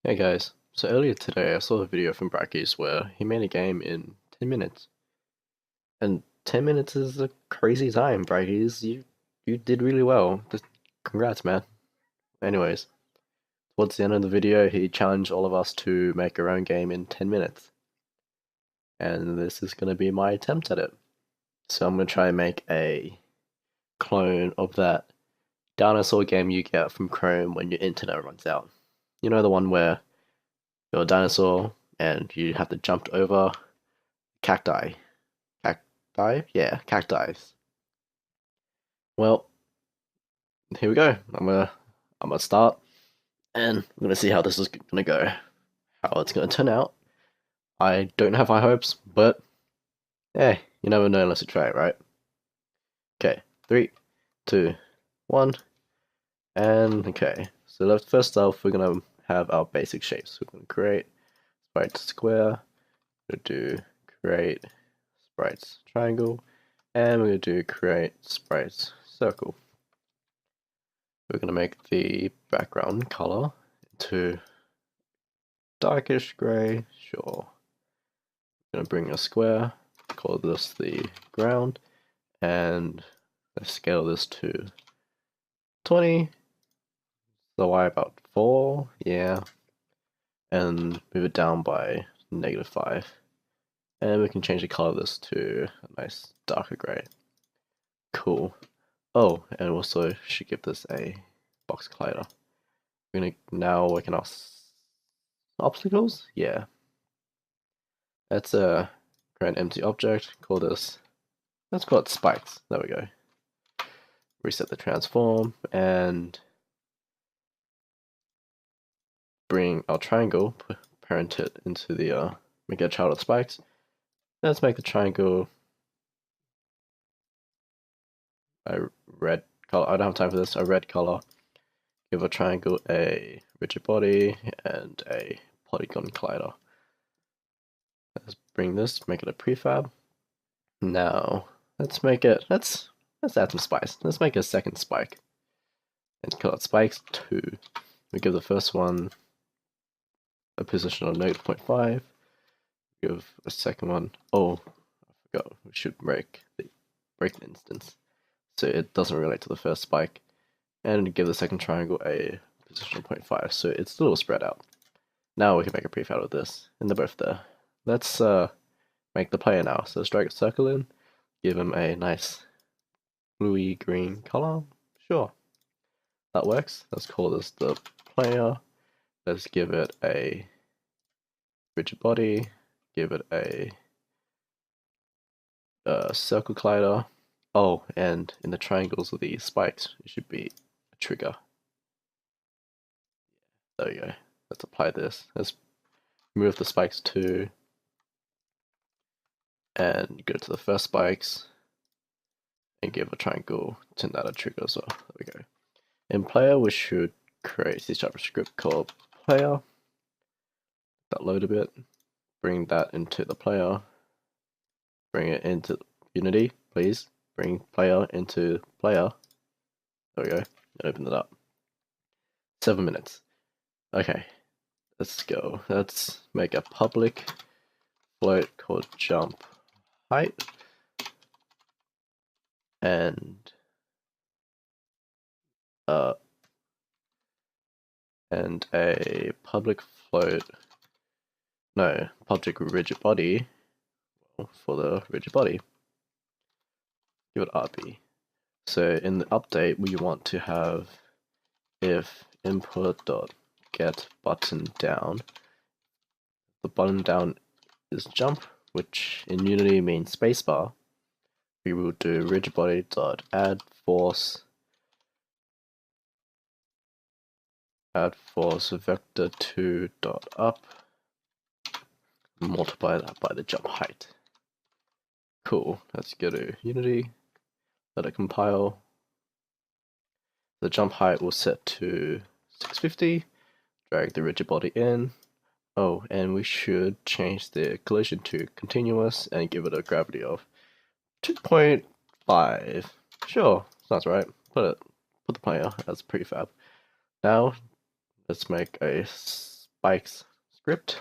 Hey guys, so earlier today I saw a video from Brackeys where he made a game in 10 minutes. And 10 minutes is a crazy time, Brackeys. You did really well. Just congrats, man. Anyways, towards the end of the video he challenged all of us to make our own game in 10 minutes. And this is going to be my attempt at it. So I'm going to try and make a clone of that dinosaur game you get from Chrome when your internet runs out. You know, the one where you're a dinosaur and you have to jump over cacti. Cacti? Yeah, cacti. Well, here we go. I'm gonna start and I'm gonna see how this is gonna go. How it's gonna turn out. I don't have high hopes, but hey, you never know unless you try it, right? Okay, three, two, one, and okay. So first off, we're gonna have our basic shapes. We're gonna create sprite square. We're gonna do create sprites triangle, and we're gonna do create sprites circle. We're going to make the background color into darkish gray, sure. We're going to bring a square, call this the ground, and let's scale this to 20, the Y about 4, yeah, and move it down by -5. And we can change the color of this to a nice darker gray. Cool. Oh, and also should give this a box collider. We're gonna now work on our obstacles? Yeah. Let's create an empty object, call this, let's call it spikes. There we go. Reset the transform and bring our triangle, parent it into the, make it a child of spikes. Let's make the triangle a red color. I don't have time for this, a red color. Give a triangle a rigid body and a polygon collider. Let's bring this, make it a prefab. Now, let's add some spice. Let's make a second spike. And call it spikes 2. We give the first one a position of -0.5. Give a second one. Oh, I forgot. We should break the instance so it doesn't relate to the first spike. And give the second triangle a position of 0.5, so it's a little spread out. Now we can make a prefab of this, and they're both there. Let's make the player now. So let's drag a circle in, give him a nice bluey green color. Sure, that works. Let's call this the player. Let's give it a rigid body, give it a circle collider. Oh, and in the triangles of the spikes, it should be a trigger. There we go. Let's apply this. Let's move the spikes to, and go to the first spikes, and give a triangle, turn that a trigger as well. There we go. In player, we should create C# script called player. That load a bit. Bring that into the player. Bring it into Unity, please. Bring player into player. There we go. Open it up. 7 minutes. Okay, let's go. Let's make a public float called jump height. And a public float, no, public rigid body for the rigid body. Give it RB. So in the update, we want to have if input.get button down. The button down is jump, which in Unity means spacebar. We will do rigid body dot add force vector 2 dot up. Multiply that by the jump height. Cool. Let's go to Unity. Let it compile. The jump height will set to 650. Drag the rigid body in. Oh, and we should change the collision to continuous and give it a gravity of 2.5. Sure, sounds right. Put the player as prefab. Now, let's make a spikes script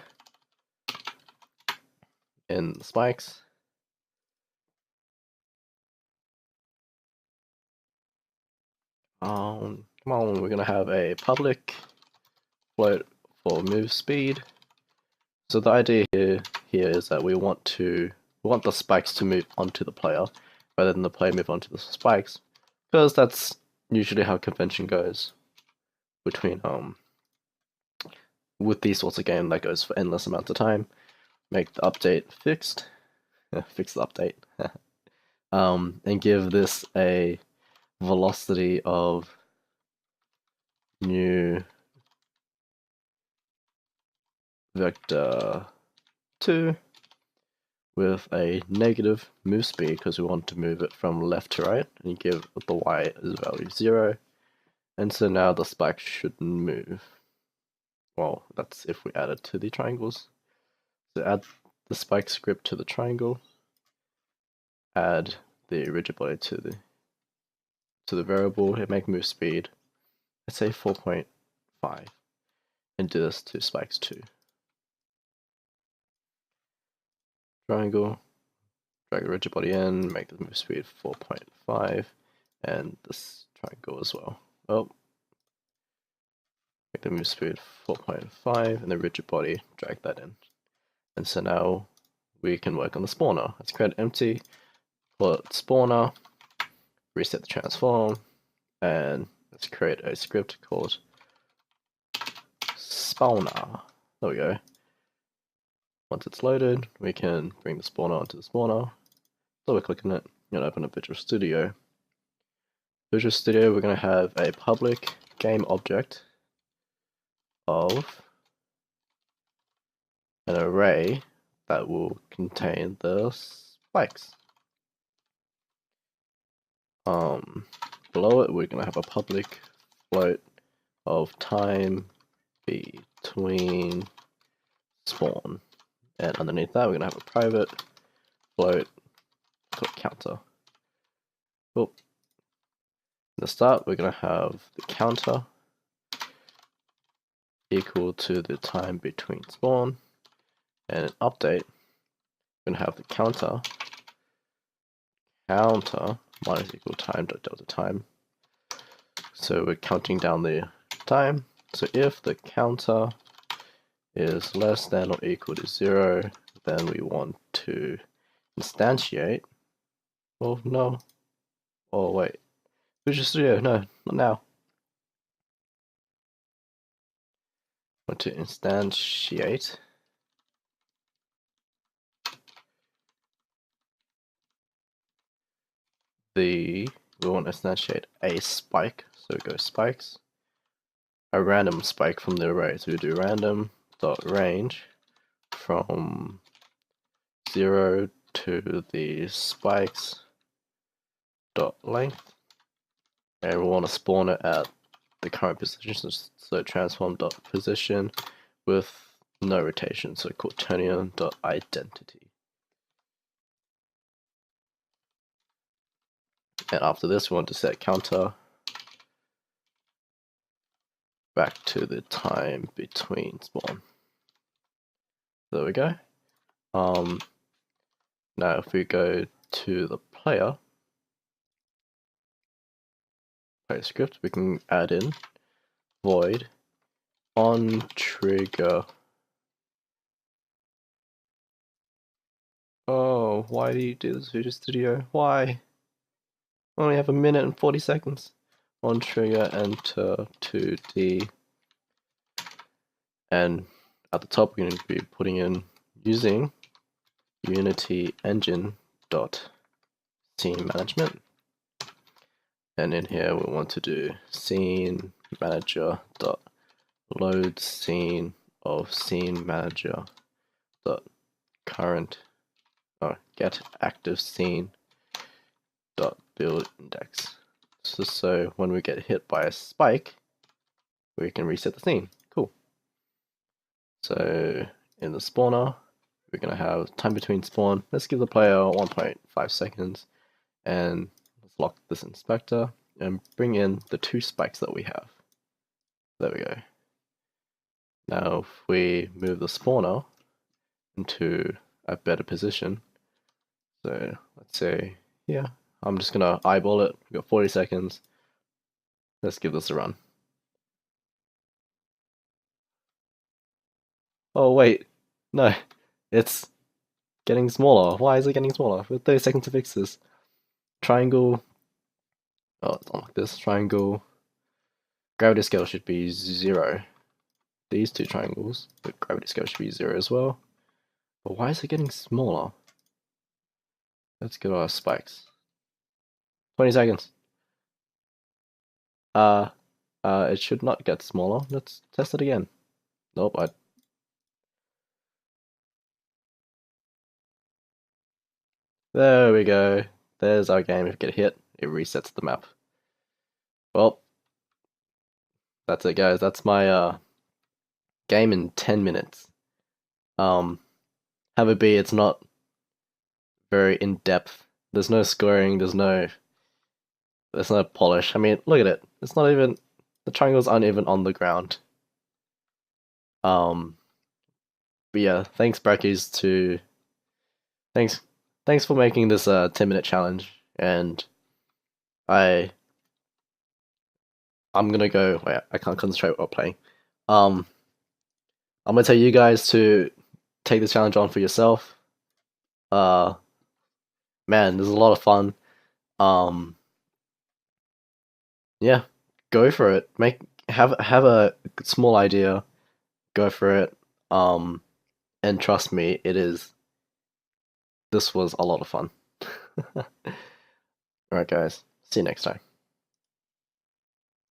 in the spikes. Come on, we're gonna have a public float for move speed. So the idea here is that we want the spikes to move onto the player rather than the player move onto the spikes, because that's usually how convention goes between with these sorts of games that goes for endless amounts of time. Make the update fixed, fix the update, and give this a velocity of new vector 2 with a negative move speed because we want to move it from left to right, and you give the y as value 0, and so now the spike shouldn't move. Well, that's if we add it to the triangles. So add the spike script to the triangle, add the rigid body to the variable, and make move speed, let's say 4.5, and do this to spikes 2. Triangle, drag the rigid body in, make the move speed 4.5, and this triangle as well. Oh, make the move speed 4.5, and the rigid body, drag that in. And so now we can work on the spawner. Let's create empty, call it spawner, reset the transform, and let's create a script called spawner. There we go. Once it's loaded, we can bring the spawner onto the spawner. Double click on it and open up Visual Studio. Visual Studio, we're going to have a public game object of an array that will contain the spikes. Below it, we're going to have a public float of time between spawn, and underneath that, we're going to have a private float called counter. Oh. In the start, we're going to have the counter equal to the time between spawn, and in update, we're going to have the counter minus equal time dot delta time. So we're counting down the time. So if the counter is less than or equal to 0, then we want to instantiate. Oh no. Oh wait. Visual Studio, no, not now. Want to instantiate we want to instantiate a spike, so go spikes, a random spike from the array, so we do random dot range from 0 to the spikes dot length, and we want to spawn it at the current position, so transform dot position with no rotation, so quaternion dot identity. And after this, we want to set counter back to the time between spawn. There we go. Now if we go to the player script, we can add in void on trigger. Oh, why do you do this, Visual Studio? Why? I only have 1 minute and 40 seconds. On trigger enter 2D, and at the top we're going to be putting in using Unity engine dot scene management, and in here we want to do scene manager dot load scene of scene manager dot current get active scene dot build index. So when we get hit by a spike, we can reset the scene. Cool. So in the spawner, we're going to have time between spawn. Let's give the player 1.5 seconds, and let's lock this inspector and bring in the 2 spikes that we have. There we go. Now, if we move the spawner into a better position, so let's say, yeah, I'm just gonna eyeball it. We've got 40 seconds. Let's give this a run. Oh, wait, no, it's getting smaller. Why is it getting smaller? We have 30 seconds to fix this. Triangle. Oh, it's not like this. Triangle. Gravity scale should be 0. These two triangles, the gravity scale should be 0 as well. But why is it getting smaller? Let's get our spikes. 20 seconds. Uh, it should not get smaller. Let's test it again. Nope, There we go. There's our game. If we get hit, it resets the map. Well, that's it, guys. That's my game in 10 minutes. Um, have it be, it's not very in depth. There's no scoring. There's no polish. I mean, look at it. It's not even, the triangles aren't even on the ground. Um, but yeah, thanks Brackeys to thanks thanks for making this 10-minute challenge, and I I'm gonna go. Wait, I can't concentrate while playing. Um, I'm gonna tell you guys to take this challenge on for yourself. Uh, Man, this is a lot of fun. Um, yeah, go for it. Have a small idea. Go for it. Um, and trust me, this was a lot of fun. Alright, guys. See you next time.